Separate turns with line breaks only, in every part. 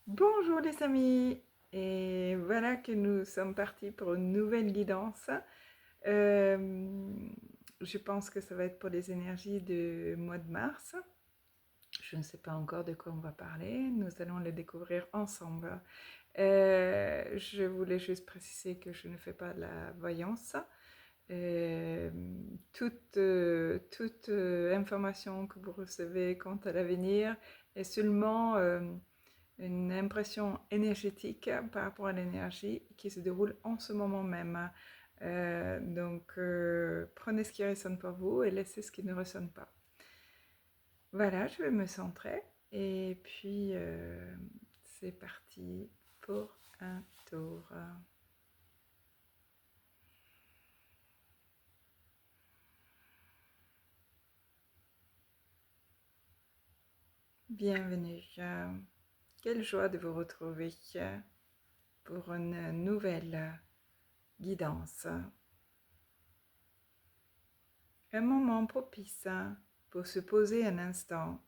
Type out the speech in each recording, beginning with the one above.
Bonjour les amis, et voilà que nous sommes partis pour une nouvelle guidance. Euh, je pense que ça va être pour les énergies du mois de mars. Je ne sais pas encore de quoi on va parler, nous allons le découvrir ensemble. Je voulais juste préciser que je ne fais pas de la voyance. Euh, toute information que vous recevez quant à l'avenir est seulement une impression énergétique par rapport à l'énergie qui se déroule en ce moment même. Donc, prenez ce qui résonne pour vous et laissez ce qui ne résonne pas. Voilà, je vais me centrer et puis c'est parti pour un tour. Bienvenue. Quelle joie de vous retrouver pour une nouvelle guidance. Un moment propice pour se poser un instant,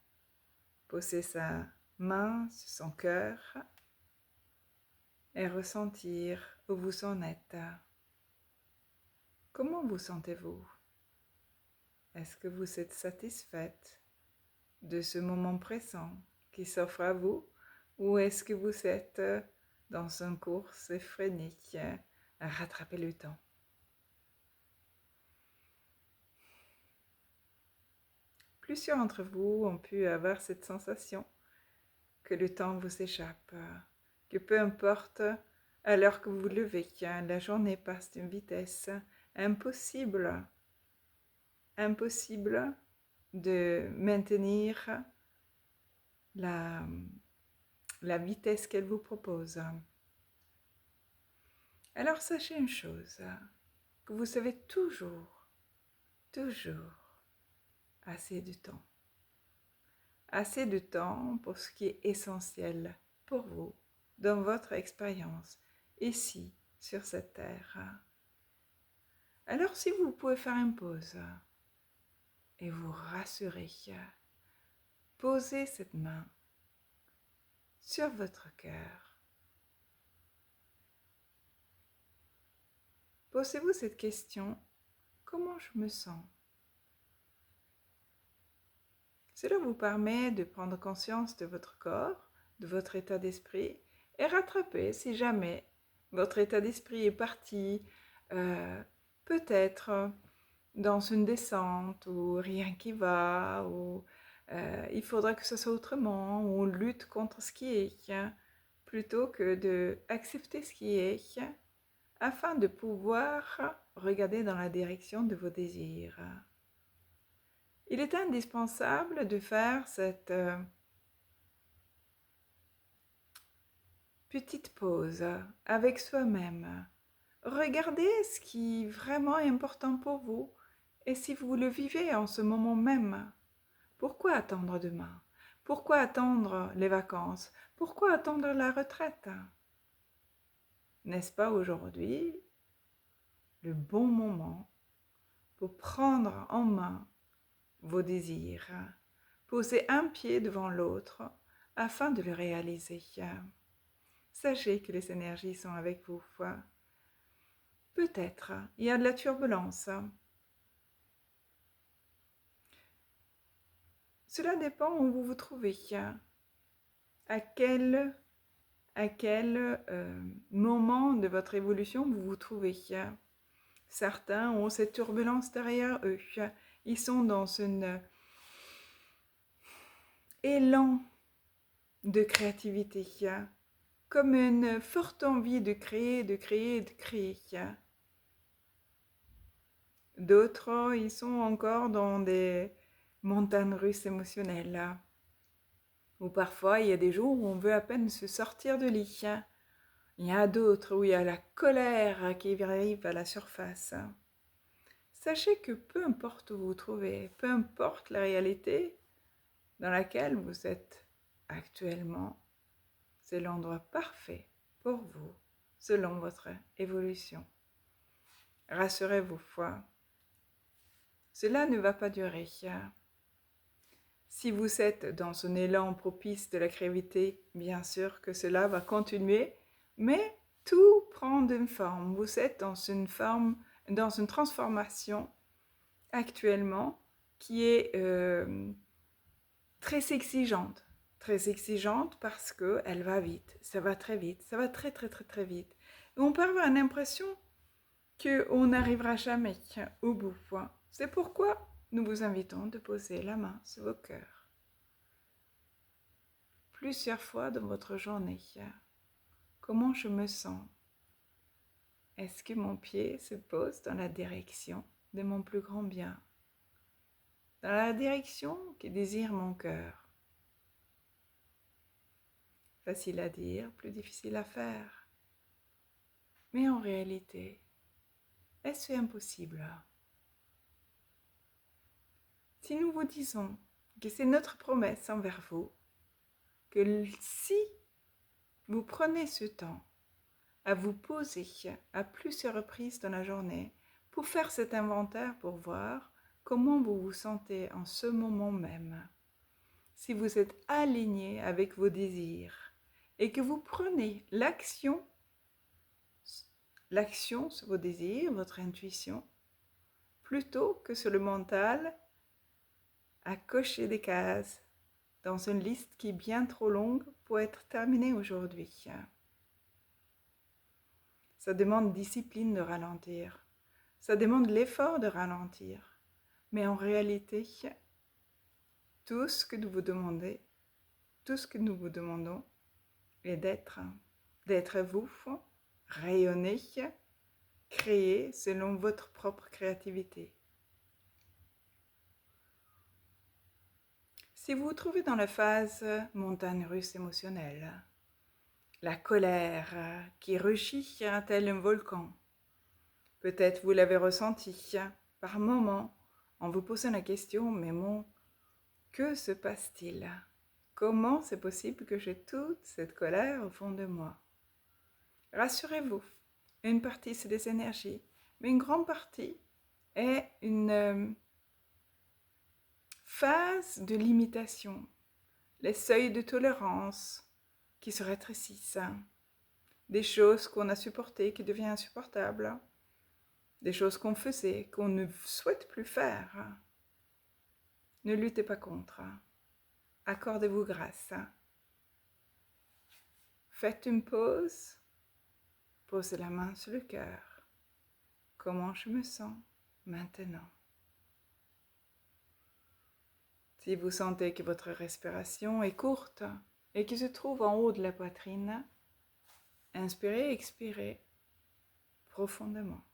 poser sa main sur son cœur et ressentir où vous en êtes. Comment vous sentez-vous? Est-ce que vous êtes satisfaite de ce moment présent qui s'offre à vous ou est-ce que vous êtes dans une course effrénée à rattraper le temps? Plusieurs d'entre vous ont pu avoir cette sensation que le temps vous échappe, que peu importe à l'heure que vous vous levez, la journée passe d'une vitesse impossible, impossible de maintenir la, la vitesse qu'elle vous propose. Alors sachez une chose, que vous avez toujours, toujours assez de temps. Assez de temps pour ce qui est essentiel pour vous dans votre expérience ici sur cette terre. Alors si vous pouvez faire une pause et vous rassurer, posez cette main sur votre cœur. Posez-vous cette question, comment je me sens? Cela vous permet de prendre conscience de votre corps, de votre état d'esprit et rattraper si jamais votre état d'esprit est parti, peut-être dans une descente ou rien qui va, ou il faudra que ce soit autrement, ou on lutte contre ce qui est, plutôt que d'accepter ce qui est, afin de pouvoir regarder dans la direction de vos désirs. Il est indispensable de faire cette petite pause avec soi-même. Regardez ce qui vraiment est important pour vous et si vous le vivez en ce moment même. Pourquoi attendre demain? Pourquoi attendre les vacances? Pourquoi attendre la retraite? N'est-ce pas aujourd'hui le bon moment pour prendre en main vos désirs, poser un pied devant l'autre afin de le réaliser? Sachez que les énergies sont avec vous. Peut-être il y a de la turbulence. Cela dépend où vous vous trouvez, à quel moment de votre évolution vous vous trouvez. Certains ont cette turbulence derrière eux. Ils sont dans un élan de créativité, comme une forte envie de créer, de créer, de créer. D'autres, ils sont encore dans des montagnes russes émotionnelles, où parfois il y a des jours où on veut à peine se sortir de lit. Il y a d'autres où il y a la colère qui arrive à la surface. Sachez que peu importe où vous vous trouvez, peu importe la réalité dans laquelle vous êtes actuellement, c'est l'endroit parfait pour vous, selon votre évolution. Rassurez-vous, cela ne va pas durer. Si vous êtes dans un élan propice de la créativité, bien sûr que cela va continuer, mais tout prend une forme. Vous êtes dans une transformation actuellement qui est très exigeante. Très exigeante parce qu'elle va vite, ça va très vite, ça va très très très très vite. Et on peut avoir l'impression qu'on n'arrivera jamais au bout. C'est pourquoi nous vous invitons de poser la main sur vos cœurs plusieurs fois dans votre journée. Comment je me sens? Est-ce que mon pied se pose dans la direction de mon plus grand bien? Dans la direction que désire mon cœur? Facile à dire, plus difficile à faire. Mais en réalité, est-ce impossible? Si nous vous disons que c'est notre promesse envers vous, que si vous prenez ce temps à vous poser à plusieurs reprises dans la journée pour faire cet inventaire pour voir comment vous vous sentez en ce moment même, si vous êtes aligné avec vos désirs et que vous prenez l'action sur vos désirs, votre intuition, plutôt que sur le mental à cocher des cases dans une liste qui est bien trop longue pour être terminée aujourd'hui. Ça demande discipline de ralentir. Ça demande l'effort de ralentir. Mais en réalité, tout ce que nous vous demandez, tout ce que nous vous demandons est d'être vous, rayonner, créer selon votre propre créativité. Si vous vous trouvez dans la phase montagne russe émotionnelle, la colère qui rugit tel un volcan, peut-être vous l'avez ressenti par moments en vous posant la question, mais que se passe-t-il? Comment c'est possible que j'ai toute cette colère au fond de moi? Rassurez-vous, une partie c'est des énergies, mais une grande partie est une phase de limitation, les seuils de tolérance qui se rétrécissent, des choses qu'on a supportées qui deviennent insupportables, des choses qu'on faisait, qu'on ne souhaite plus faire. Ne luttez pas contre. Accordez-vous grâce. Faites une pause. Posez la main sur le cœur. Comment je me sens maintenant? Si vous sentez que votre respiration est courte et qui se trouve en haut de la poitrine, inspirez et expirez profondément.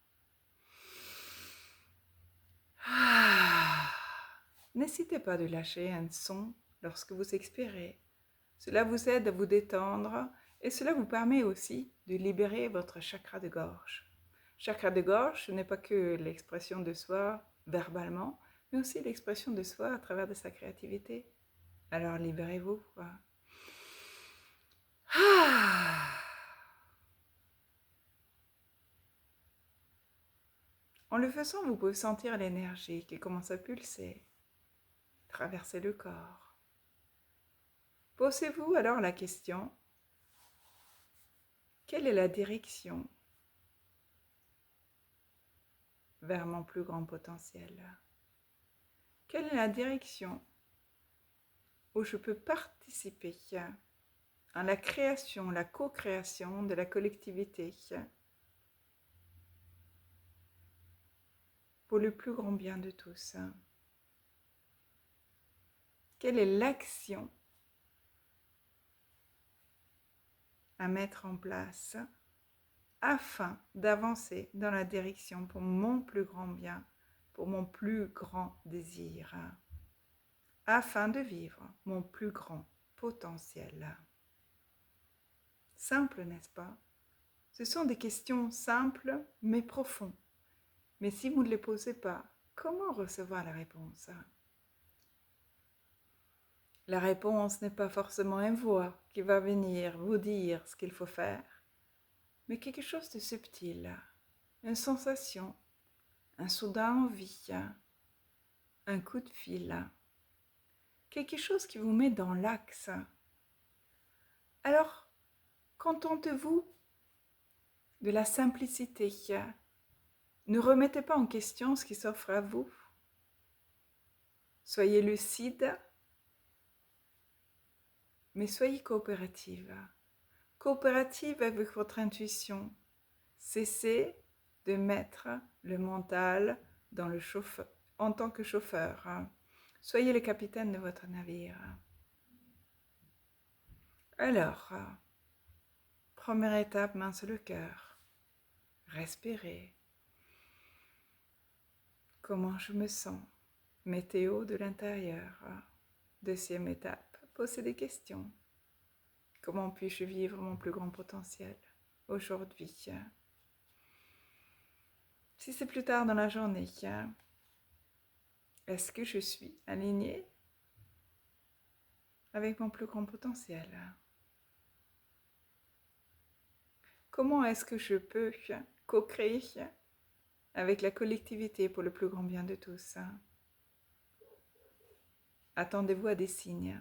N'hésitez pas de lâcher un son lorsque vous expirez. Cela vous aide à vous détendre et cela vous permet aussi de libérer votre chakra de gorge. Chakra de gorge, ce n'est pas que l'expression de soi verbalement, mais aussi l'expression de soi à travers de sa créativité. Alors libérez-vous. En le faisant, vous pouvez sentir l'énergie qui commence à pulser, traverser le corps. Posez-vous alors la question, quelle est la direction vers mon plus grand potentiel? Quelle est la direction où je peux participer à la création, la co-création de la collectivité pour le plus grand bien de tous? Quelle est l'action à mettre en place afin d'avancer dans la direction pour mon plus grand bien, pour mon plus grand désir, afin de vivre mon plus grand potentiel? Simple, n'est-ce pas? Ce sont des questions simples mais profondes. Mais si vous ne les posez pas, comment recevoir la réponse? La réponse n'est pas forcément une voix qui va venir vous dire ce qu'il faut faire, mais quelque chose de subtil, une sensation, un soudain envie, un coup de fil, quelque chose qui vous met dans l'axe. Alors, contentez-vous de la simplicité. Ne remettez pas en question ce qui s'offre à vous. Soyez lucide, mais soyez coopérative. Coopérative avec votre intuition. Cessez de mettre le mental dans le chauffeur, en tant que chauffeur. Soyez le capitaine de votre navire. Alors, première étape, main sur le cœur. Respirez. Comment je me sens? Météo de l'intérieur. Deuxième étape, posez des questions. Comment puis-je vivre mon plus grand potentiel aujourd'hui? Si c'est plus tard dans la journée, est-ce que je suis alignée avec mon plus grand potentiel? Comment est-ce que je peux co-créer avec la collectivité pour le plus grand bien de tous? Attendez-vous à des signes.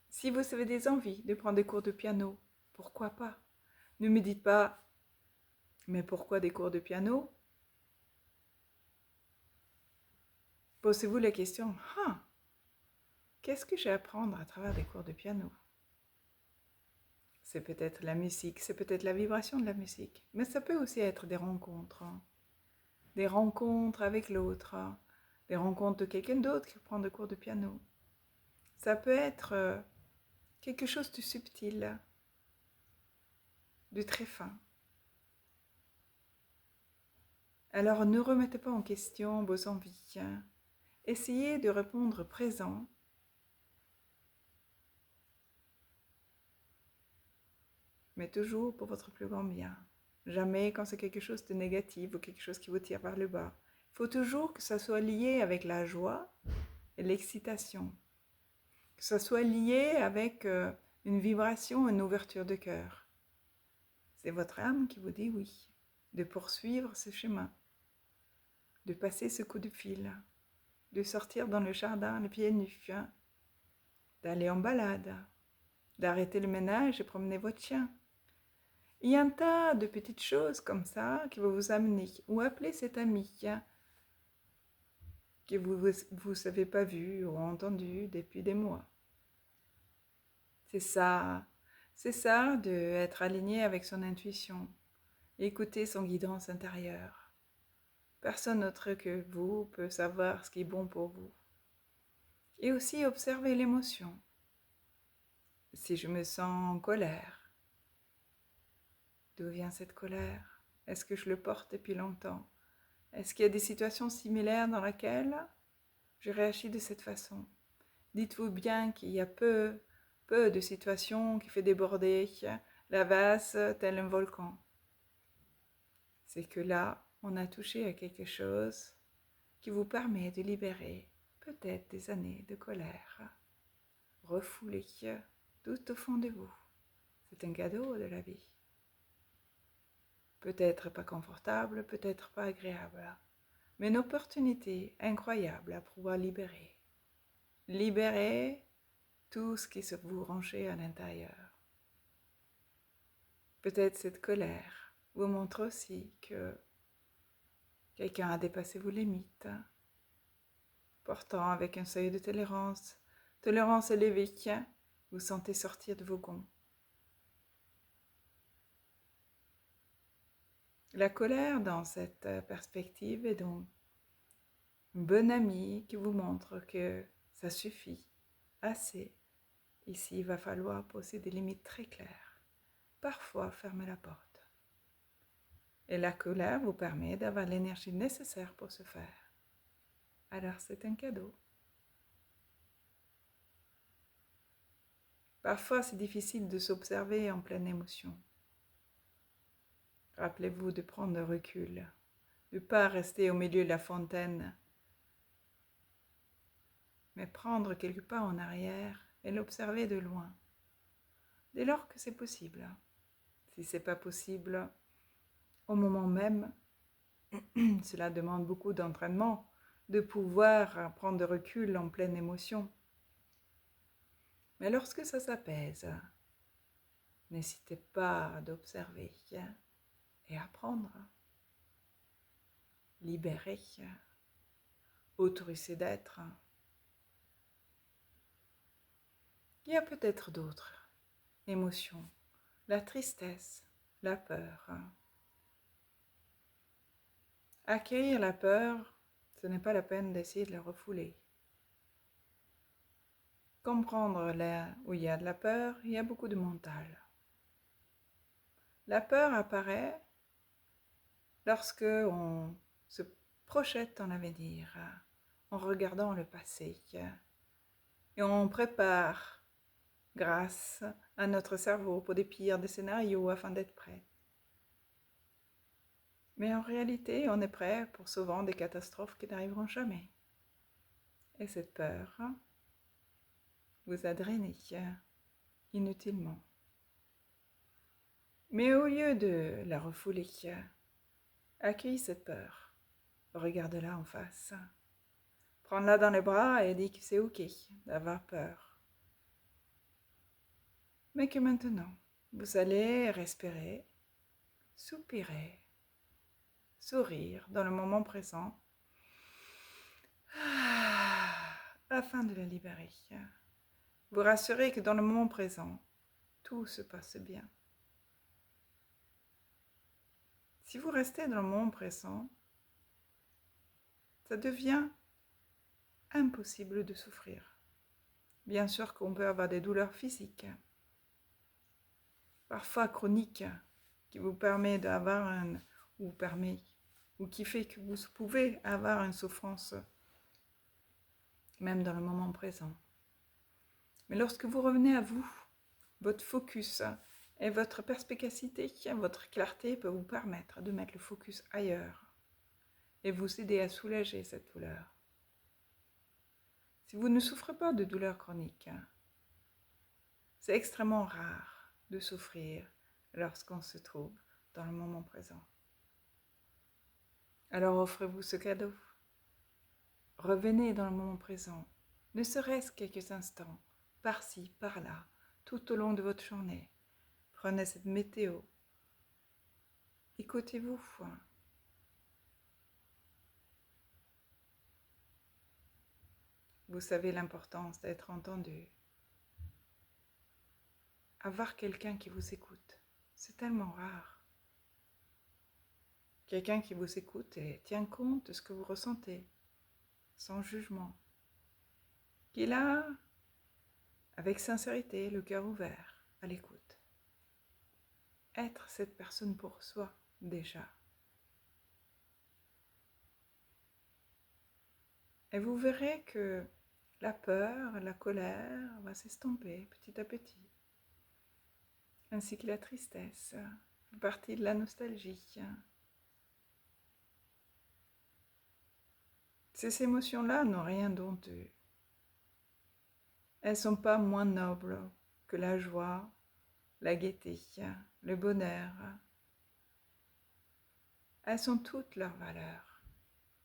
Si vous avez des envies de prendre des cours de piano, pourquoi pas? Ne me dites pas, mais pourquoi des cours de piano? Posez-vous la question, qu'est-ce que j'ai à apprendre à travers des cours de piano? C'est peut-être la musique, c'est peut-être la vibration de la musique, mais ça peut aussi être des rencontres avec l'autre, des rencontres de quelqu'un d'autre qui prend des cours de piano. Ça peut être quelque chose de subtil, de très fin. Alors ne remettez pas en question vos envies. Essayez de répondre présent. Mais toujours pour votre plus grand bien. Jamais quand c'est quelque chose de négatif ou quelque chose qui vous tire vers le bas. Il faut toujours que ça soit lié avec la joie et l'excitation. Que ça soit lié avec une vibration, une ouverture de cœur. C'est votre âme qui vous dit oui, de poursuivre ce chemin, de passer ce coup de fil, de sortir dans le jardin les pieds nus, d'aller en balade, d'arrêter le ménage et promener votre chien. Il y a un tas de petites choses comme ça qui vont vous amener, ou appeler cet ami que vous savez pas vu ou entendu depuis des mois. C'est ça d'être aligné avec son intuition, écouter son guidance intérieure. Personne autre que vous peut savoir ce qui est bon pour vous. Et aussi observer l'émotion. Si je me sens en colère, d'où vient cette colère? Est-ce que je le porte depuis longtemps? Est-ce qu'il y a des situations similaires dans lesquelles je réagis de cette façon? Dites-vous bien qu'il y a peu de situations qui fait déborder la vase tel un volcan. C'est que là, on a touché à quelque chose qui vous permet de libérer peut-être des années de colère, refoulées tout au fond de vous. C'est un cadeau de la vie. Peut-être pas confortable, peut-être pas agréable, mais une opportunité incroyable à pouvoir libérer. Libérer tout ce qui se vous rangeait à l'intérieur. Peut-être cette colère vous montre aussi que quelqu'un a dépassé vos limites, portant avec un seuil de tolérance élevée, vous sentez sortir de vos gonds. La colère dans cette perspective est donc un bon ami qui vous montre que ça suffit, assez. Ici, il va falloir poser des limites très claires. Parfois, fermer la porte. Et la colère vous permet d'avoir l'énergie nécessaire pour ce faire. Alors, c'est un cadeau. Parfois, c'est difficile de s'observer en pleine émotion. Rappelez-vous de prendre le recul, de ne pas rester au milieu de la fontaine, mais prendre quelques pas en arrière et l'observer de loin, dès lors que c'est possible. Si ce n'est pas possible, au moment même, cela demande beaucoup d'entraînement, de pouvoir prendre de recul en pleine émotion, Mais lorsque ça s'apaise, n'hésitez pas d'observer et apprendre, libérer, autoriser d'être. Il y a peut-être d'autres émotions, la tristesse, la peur. Accueillir la peur, ce n'est pas la peine d'essayer de la refouler. Comprendre là où il y a de la peur, il y a beaucoup de mental. La peur apparaît lorsque on se projette dans l'avenir, en regardant le passé, et on prépare grâce à notre cerveau pour des pires des scénarios afin d'être prêt. Mais en réalité, on est prêt pour souvent des catastrophes qui n'arriveront jamais. Et cette peur vous a drainé inutilement. Mais au lieu de la refouler, accueille cette peur. Regarde-la en face. Prends-la dans les bras et dis que c'est ok d'avoir peur. Mais que maintenant, vous allez respirer, soupirer, sourire dans le moment présent afin de la libérer. Vous rassurez que dans le moment présent, tout se passe bien. Si vous restez dans le moment présent, ça devient impossible de souffrir. Bien sûr qu'on peut avoir des douleurs physiques, parfois chroniques, qui vous permet d'avoir ou qui fait que vous pouvez avoir une souffrance, même dans le moment présent. Mais lorsque vous revenez à vous, votre focus et votre perspicacité, votre clarté peut vous permettre de mettre le focus ailleurs et vous aider à soulager cette douleur. Si vous ne souffrez pas de douleurs chroniques, c'est extrêmement rare de souffrir lorsqu'on se trouve dans le moment présent. Alors offrez-vous ce cadeau. Revenez dans le moment présent, ne serait-ce quelques instants, par-ci, par-là, tout au long de votre journée. Prenez cette météo. Écoutez-vous. Vous savez l'importance d'être entendu. Avoir quelqu'un qui vous écoute, c'est tellement rare. Quelqu'un qui vous écoute et tient compte de ce que vous ressentez, sans jugement. Qui est là, avec sincérité, le cœur ouvert, à l'écoute. Être cette personne pour soi, déjà. Et vous verrez que la peur, la colère va s'estomper petit à petit. Ainsi que la tristesse, fait partie de la nostalgie. Ces émotions-là n'ont rien d'honteux. Elles ne sont pas moins nobles que la joie, la gaieté, le bonheur. Elles ont toutes leurs valeurs.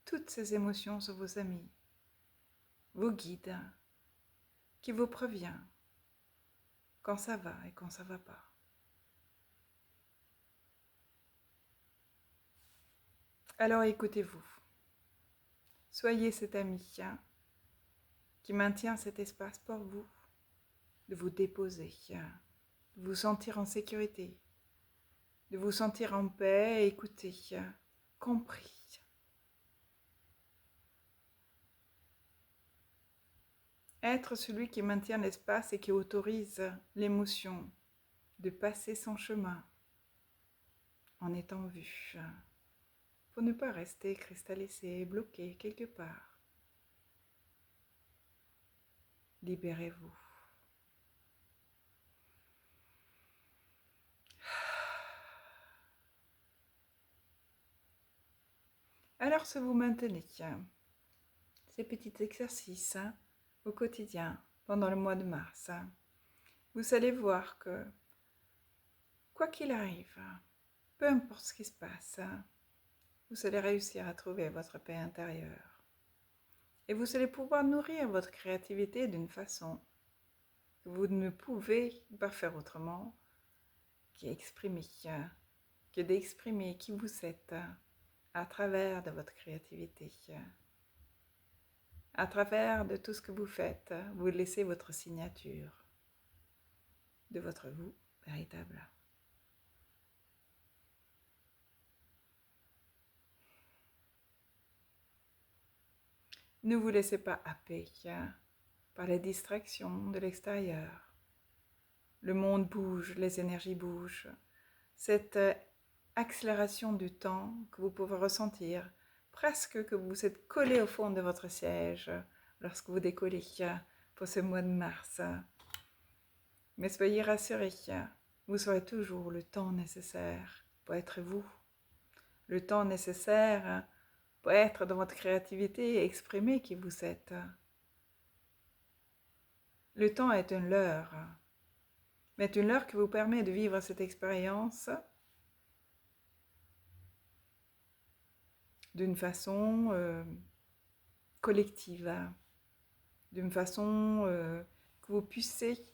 Toutes ces émotions sont vos amis, vos guides, qui vous prévient quand ça va et quand ça ne va pas. Alors écoutez-vous. Soyez cet ami qui maintient cet espace pour vous, de vous déposer, de vous sentir en sécurité, de vous sentir en paix, écouté, compris. Être celui qui maintient l'espace et qui autorise l'émotion de passer son chemin en étant vu, pour ne pas rester cristallisé, bloqué quelque part. Libérez-vous. Alors si vous maintenez ces petits exercices au quotidien pendant le mois de mars, vous allez voir que quoi qu'il arrive, peu importe ce qui se passe, vous allez réussir à trouver votre paix intérieure. Et vous allez pouvoir nourrir votre créativité d'une façon que vous ne pouvez pas faire autrement que d'exprimer qui vous êtes à travers de votre créativité. À travers de tout ce que vous faites, vous laissez votre signature de votre vous véritable. Ne vous laissez pas happer par les distractions de l'extérieur. Le monde bouge, les énergies bougent. Cette accélération du temps que vous pouvez ressentir, presque que vous êtes collé au fond de votre siège lorsque vous décollez pour ce mois de mars. Mais soyez rassurés, vous aurez toujours le temps nécessaire pour être vous, le temps nécessaire pour être dans votre créativité et exprimer qui vous êtes. Le temps est une leurre, mais une leurre qui vous permet de vivre cette expérience d'une façon collective, d'une façon que vous puissiez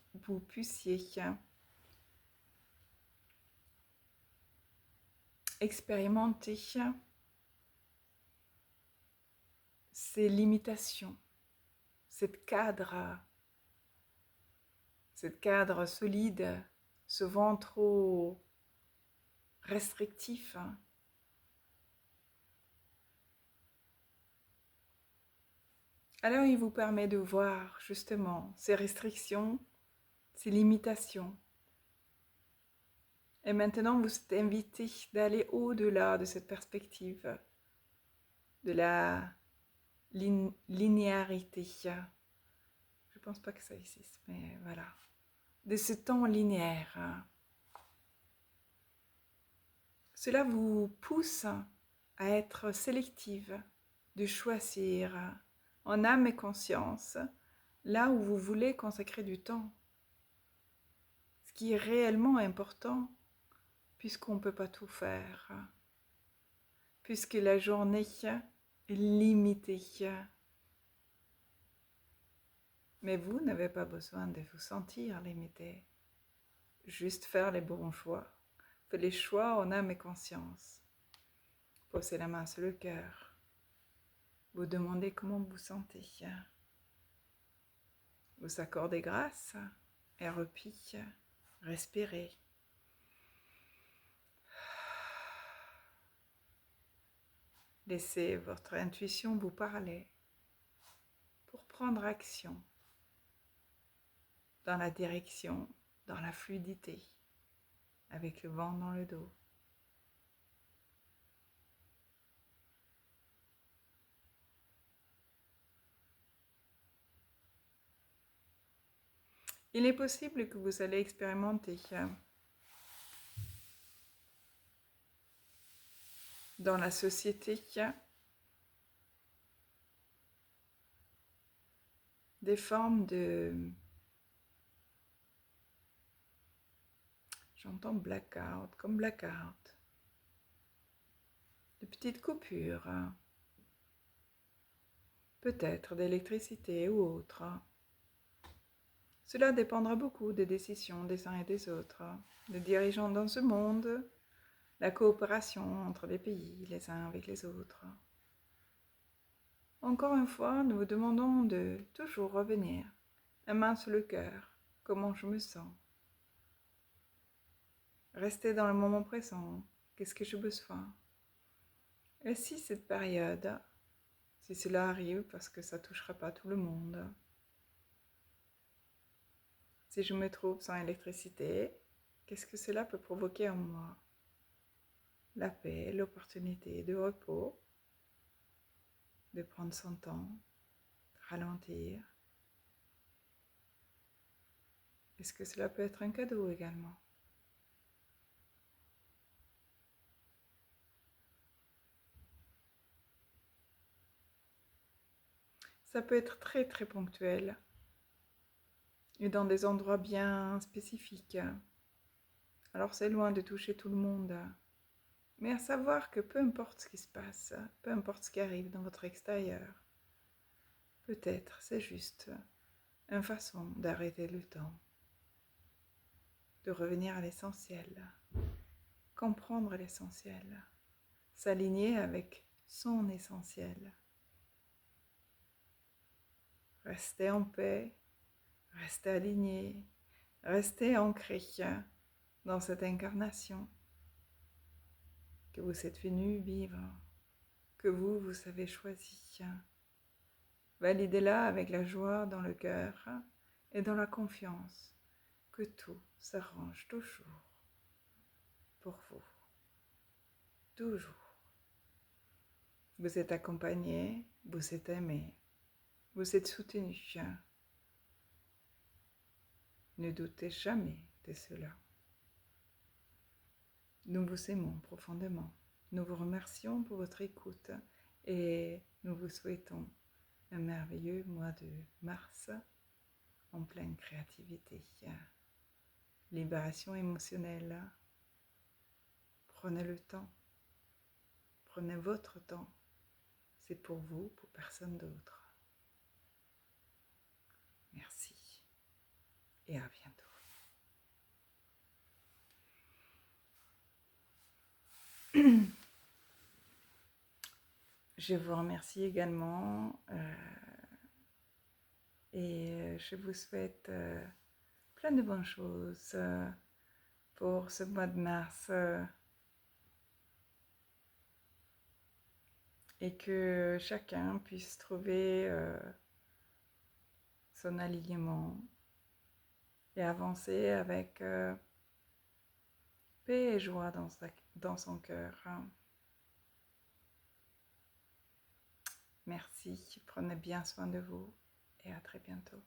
expérimenter ces limitations, cette cadre solide, souvent trop restrictif. Alors il vous permet de voir justement ces restrictions, ces limitations. Et maintenant vous êtes invité d'aller au-delà de cette perspective, de la linéarité. Je ne pense pas que ça existe, mais voilà. De ce temps linéaire. Cela vous pousse à être sélective, de choisir en âme et conscience là où vous voulez consacrer du temps. Ce qui est réellement important, puisqu'on ne peut pas tout faire, puisque la journée est limitée. Mais vous n'avez pas besoin de vous sentir limité. Juste faire les bons choix. Faites les choix en âme et conscience. Posez la main sur le cœur. Vous demandez comment vous sentez. Vous accordez grâce et repis. Respirez. Laissez votre intuition vous parler pour prendre action dans la direction, dans la fluidité, avec le vent dans le dos. Il est possible que vous allez expérimenter dans la société des formes de... J'entends blackout, comme blackout. De petites coupures. Peut-être d'électricité ou autre. Cela dépendra beaucoup des décisions des uns et des autres, des dirigeants dans ce monde, la coopération entre les pays, les uns avec les autres. Encore une fois, nous vous demandons de toujours revenir, la main sur le cœur, comment je me sens. Rester dans le moment présent, qu'est-ce que j'ai besoin? Et si cette période, si cela arrive, parce que ça ne touchera pas tout le monde, si je me trouve sans électricité, qu'est-ce que cela peut provoquer en moi? La paix, l'opportunité de repos, de prendre son temps, de ralentir. Est-ce que cela peut être un cadeau également? Ça peut être très très ponctuel et dans des endroits bien spécifiques. Alors c'est loin de toucher tout le monde. Mais à savoir que peu importe ce qui se passe, peu importe ce qui arrive dans votre extérieur, peut-être c'est juste une façon d'arrêter le temps, de revenir à l'essentiel, comprendre l'essentiel, s'aligner avec son essentiel, rester en paix, rester aligné, rester ancré dans cette incarnation que vous êtes venu vivre, que vous avez choisi. Validez-la avec la joie dans le cœur et dans la confiance que tout s'arrange toujours pour vous. Toujours. Vous êtes accompagné, vous êtes aimé, vous êtes soutenu. Ne doutez jamais de cela. Nous vous aimons profondément. Nous vous remercions pour votre écoute et nous vous souhaitons un merveilleux mois de mars en pleine créativité. Libération émotionnelle. Prenez le temps. Prenez votre temps. C'est pour vous, pour personne d'autre. Merci et à bientôt. Je vous remercie également et je vous souhaite plein de bonnes choses pour ce mois de mars et que chacun puisse trouver son alignement et avancer avec paix et joie dans son cœur. Merci, prenez bien soin de vous et à très bientôt.